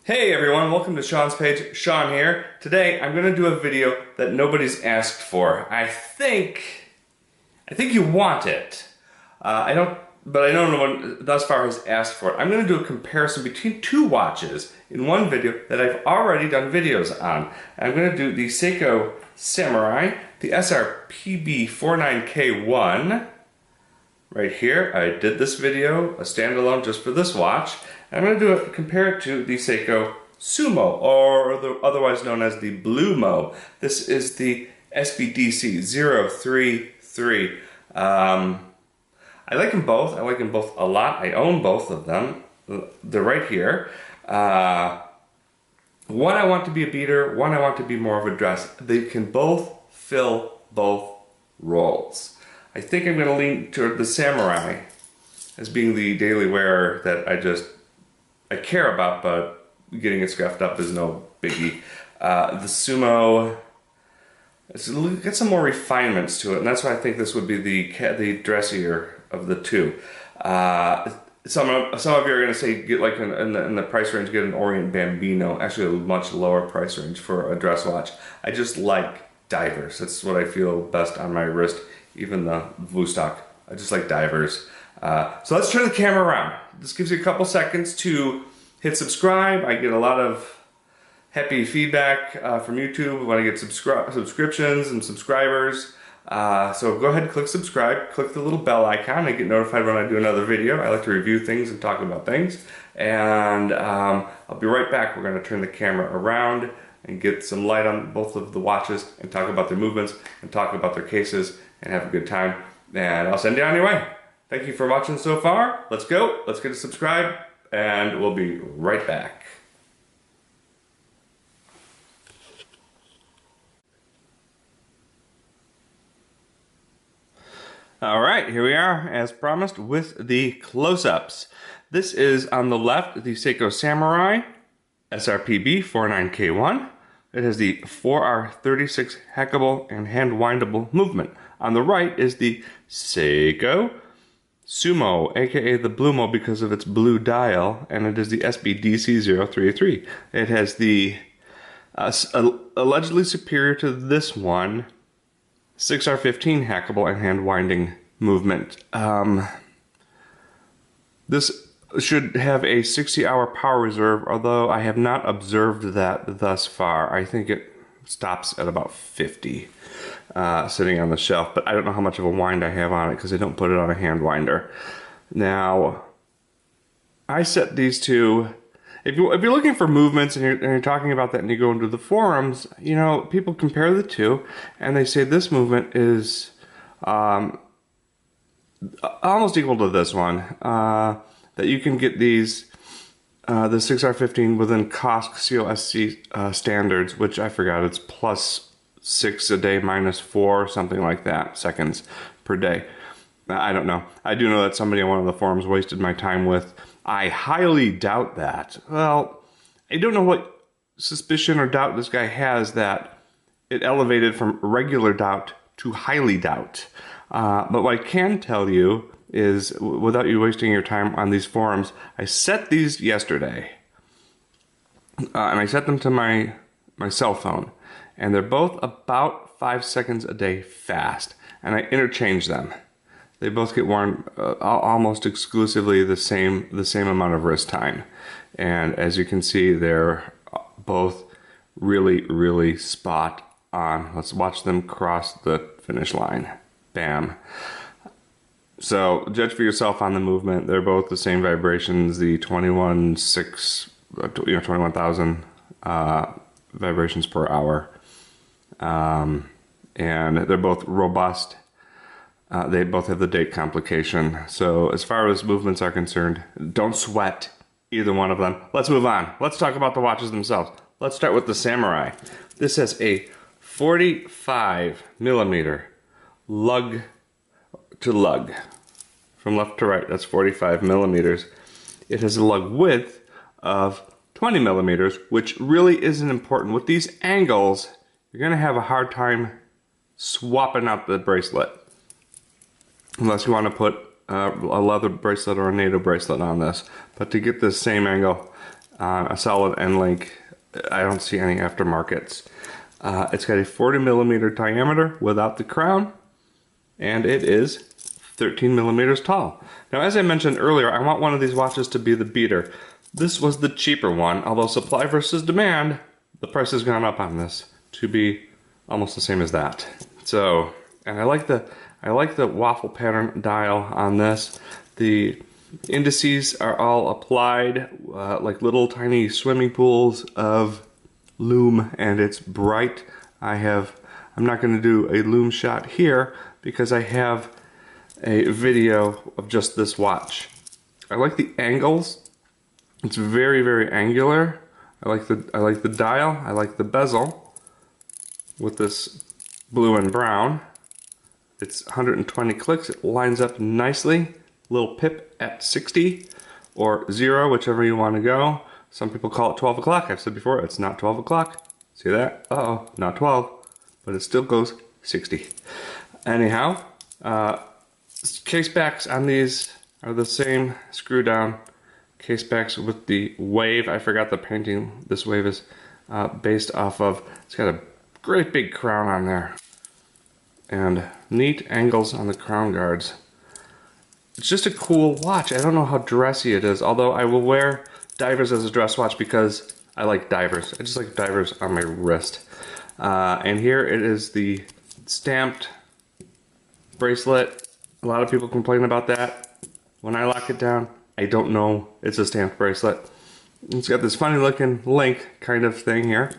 Hey everyone, welcome to Sean's page. Sean here. Today I'm going to do a video that nobody's asked for. I think you want it. I don't know one thus far has asked for it. I'm going to do a comparison between two watches in one video that I've already done videos on. I'm going to do the Seiko Samurai, the SRPB49K1. Right here, I did this video, a standalone just for this watch. And I'm going to compare it to the Seiko Sumo, or otherwise known as the Blue Mo. This is the SBDC033. I like them both. I like them both a lot. I own both of them. They're right here. One I want to be a beater, one I want to be more of a dress. They can both fill both roles. I think I'm going to lean toward the Samurai as being the daily wearer that I care about, but getting it scuffed up is no biggie. The Sumo, it's got some more refinements to it, and that's why I think this would be the dressier of the two. Some of you are going to say, get like in the price range, get an Orient Bambino, actually a much lower price range for a dress watch. I just like divers. That's what I feel best on my wrist, even the Vostok. I just like divers. So let's turn the camera around. This gives you a couple seconds to hit subscribe. I get a lot of happy feedback from YouTube when I get subscriptions and subscribers. So go ahead and click subscribe, click the little bell icon and get notified when I do another video. I like to review things and talk about things. And I'll be right back. We're going to turn the camera around and get some light on both of the watches and talk about their movements and talk about their cases and have a good time. And I'll send you on your way. Thank you for watching so far. Let's go. Let's get a subscribe and we'll be right back. All right, here we are, as promised, with the close-ups. This is on the left, the Seiko Samurai SRPB49K1. It has the 4R36 hackable and hand-windable movement. On the right is the Seiko Sumo, aka the Blue Mo because of its blue dial, and it is the SBDC033. It has the allegedly superior to this one 6R15 hackable and hand winding movement. This should have a 60-hour power reserve, although I have not observed that thus far. I think it stops at about 50 sitting on the shelf, but I don't know how much of a wind I have on it because I don't put it on a hand winder. Now, I set these two. If you're looking for movements and you're talking about that and you go into the forums, you know, people compare the two and they say this movement is almost equal to this one. That you can get these, the 6R15 within COSC standards, which I forgot, it's +6 a day, -4, something like that, seconds per day. I don't know. I do know that somebody on one of the forums wasted my time with. I highly doubt that. Well, I don't know what suspicion or doubt this guy has that it elevated from regular doubt to highly doubt. But what I can tell you is, without you wasting your time on these forums, I set these yesterday. And I set them to my cell phone. And they're both about 5 seconds a day fast. And I interchange them. They both get worn almost exclusively the same amount of wrist time. And as you can see, they're both really, really spot on. Let's watch them cross the finish line. Bam. So judge for yourself on the movement. They're both the same vibrations, the 21,000 vibrations per hour. And they're both robust. They both have the date complication. So as far as movements are concerned, don't sweat either one of them. Let's move on. Let's talk about the watches themselves. Let's start with the Samurai. This has a 45mm lug to lug. From left to right, that's 45mm. It has a lug width of 20mm, which really isn't important. With these angles, you're going to have a hard time swapping out the bracelet. Unless you want to put a leather bracelet or a NATO bracelet on this. But to get this same angle, a solid end link. I don't see any aftermarkets. It's got a 40mm diameter without the crown, and it is 13mm tall. Now, as I mentioned earlier, I want one of these watches to be the beater. This was the cheaper one, although supply versus demand, the price has gone up on this to be almost the same as that. So, and I like the waffle pattern dial on this. The indices are all applied like little tiny swimming pools of lume, and it's bright. I'm not going to do a lume shot here because I have a video of just this watch. I like the angles. It's very, very angular. I like the dial. I like the bezel with this blue and brown. It's 120 clicks. It lines up nicely. Little pip at 60 or 0, whichever you want to go. Some people call it 12 o'clock. I've said before, it's not 12 o'clock. See that? Uh-oh, not 12, but it still goes 60. Anyhow, case backs on these are the same screw down case backs with the wave. I forgot the painting this wave is based off of. It's got a great big crown on there and neat angles on the crown guards. It's just a cool watch. I don't know how dressy it is, although I will wear divers as a dress watch because I like divers. I just like divers on my wrist. And here it is, the stamped bracelet. A lot of people complain about that. When I lock it down, I don't know it's a stamped bracelet. It's got this funny looking link kind of thing here.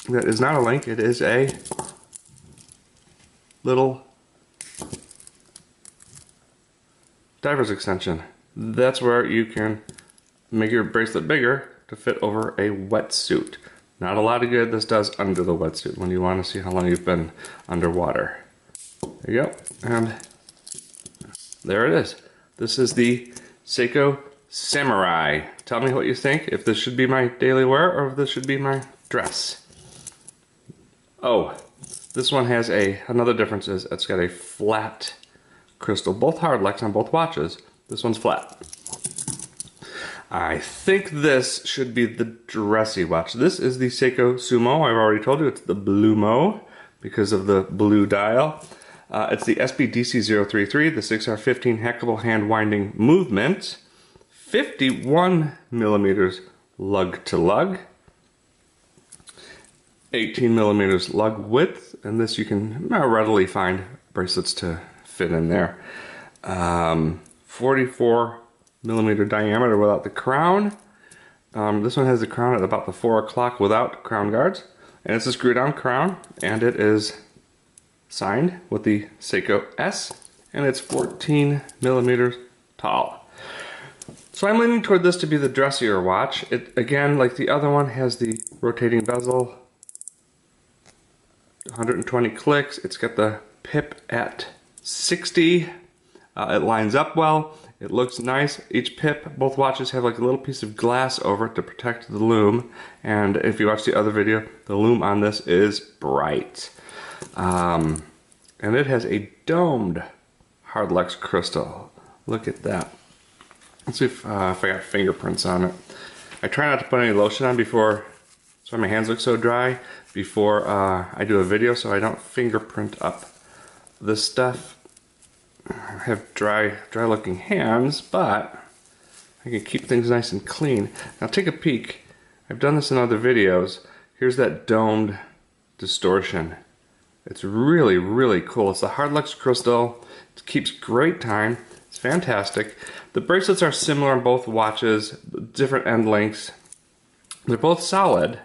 That is not a link, it is a little diver's extension. That's where you can make your bracelet bigger to fit over a wetsuit. Not a lot of good this does under the wetsuit when you want to see how long you've been underwater. There you go, and there it is. This is the Seiko Samurai. Tell me what you think, if this should be my daily wear or if this should be my dress. Oh, this one has another difference is it's got a flat crystal. Both hardlecks on both watches. This one's flat. I think this should be the dressy watch. This is the Seiko Sumo. I've already told you it's the Blue Mo because of the blue dial. It's the SBDC033, the 6R15 hackable hand winding movement, 51mm lug to lug, 18mm lug width, and this you can readily find bracelets to fit in there. 44mm diameter without the crown. This one has the crown at about the 4 o'clock without crown guards, and it's a screw down crown, and it is signed with the Seiko S, and it's 14mm tall. So I'm leaning toward this to be the dressier watch. It, again, like the other one, has the rotating bezel, 120 clicks. It's got the pip at 60. It lines up well. It looks nice. Each pip, both watches have like a little piece of glass over it to protect the lume. And if you watch the other video, the lume on this is bright. And it has a domed hardlex crystal. Look at that. Let's see if I got fingerprints on it. I try not to put any lotion on before, that's why my hands look so dry, before I do a video, so I don't fingerprint up this stuff. I have dry looking hands, but I can keep things nice and clean. Now take a peek. I've done this in other videos. Here's that domed distortion. It's really, really cool. It's the hardlex crystal. It keeps great time. It's fantastic. The bracelets are similar on both watches, different end lengths. They're both solid.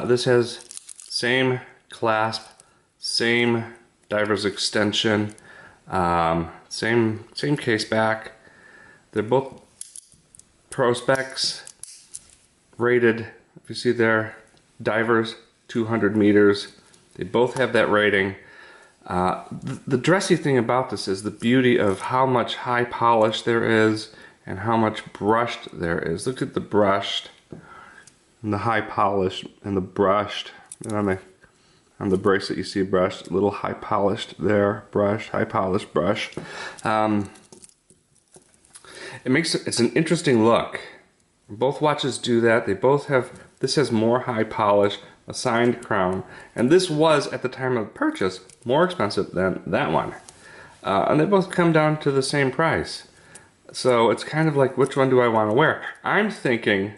This has same clasp, same diver's extension, same case back. They're both pro specs, rated. If you see there, divers 200 meters. They both have that rating. The dressy thing about this is the beauty of how much high polish there is and how much brushed there is. Look at the brushed and the high polish and the brushed. And on the bracelet you see brushed, a little high polished there, brush, high polished brush. It's an interesting look. Both watches do that. They both have, this has more high polish, a signed crown, and this was, at the time of purchase, more expensive than that one. And they both come down to the same price. So it's kind of like, which one do I want to wear? I'm thinking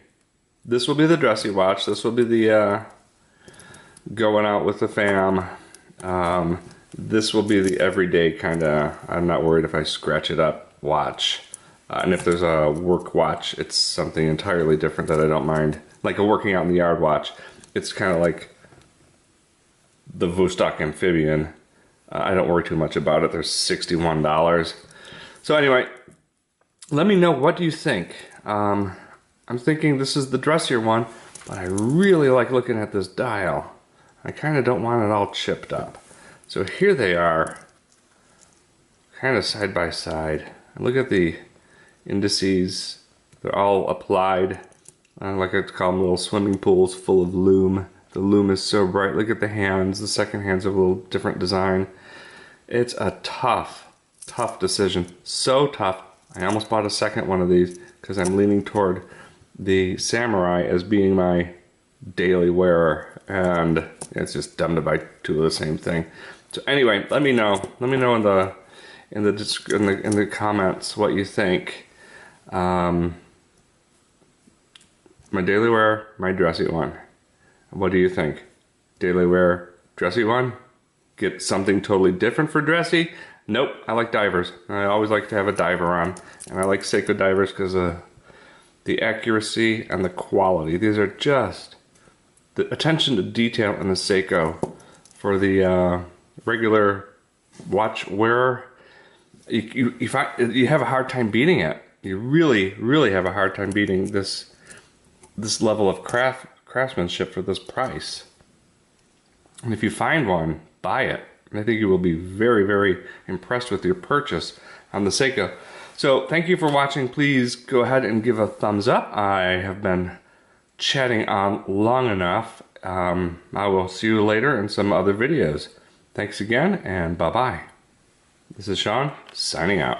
this will be the dressy watch. This will be the going out with the fam. This will be the everyday kind of, I'm not worried if I scratch it up watch. And if there's a work watch, it's something entirely different that I don't mind. Like a working out in the yard watch. It's kind of like the Vostok Amphibian. I don't worry too much about it. There's $61. So anyway, let me know, what do you think? I'm thinking this is the dressier one, but I really like looking at this dial. I kind of don't want it all chipped up. So here they are, kind of side by side. And look at the indices. They're all applied. I like to call them little swimming pools full of lume. The lume is so bright. Look at the hands. The second hands have a little different design. It's a tough decision. So tough. I almost bought a second one of these because I'm leaning toward the Samurai as being my daily wearer, and it's just dumb to buy two of the same thing. So anyway, let me know. Let me know in the comments what you think. My daily wear, my dressy one. What do you think? Daily wear, dressy one? Get something totally different for dressy? Nope, I like divers. I always like to have a diver on. And I like Seiko divers because of the accuracy and the quality. These are just the attention to detail in the Seiko for the regular watch wearer. You have a hard time beating it. You really have a hard time beating this level of craftsmanship for this price. And if you find one, buy it. I think you will be very impressed with your purchase on the Seiko. So thank you for watching. Please go ahead and give a thumbs up. I have been chatting on long enough. I will see you later in some other videos. Thanks again, and bye-bye. This is Sean, signing out.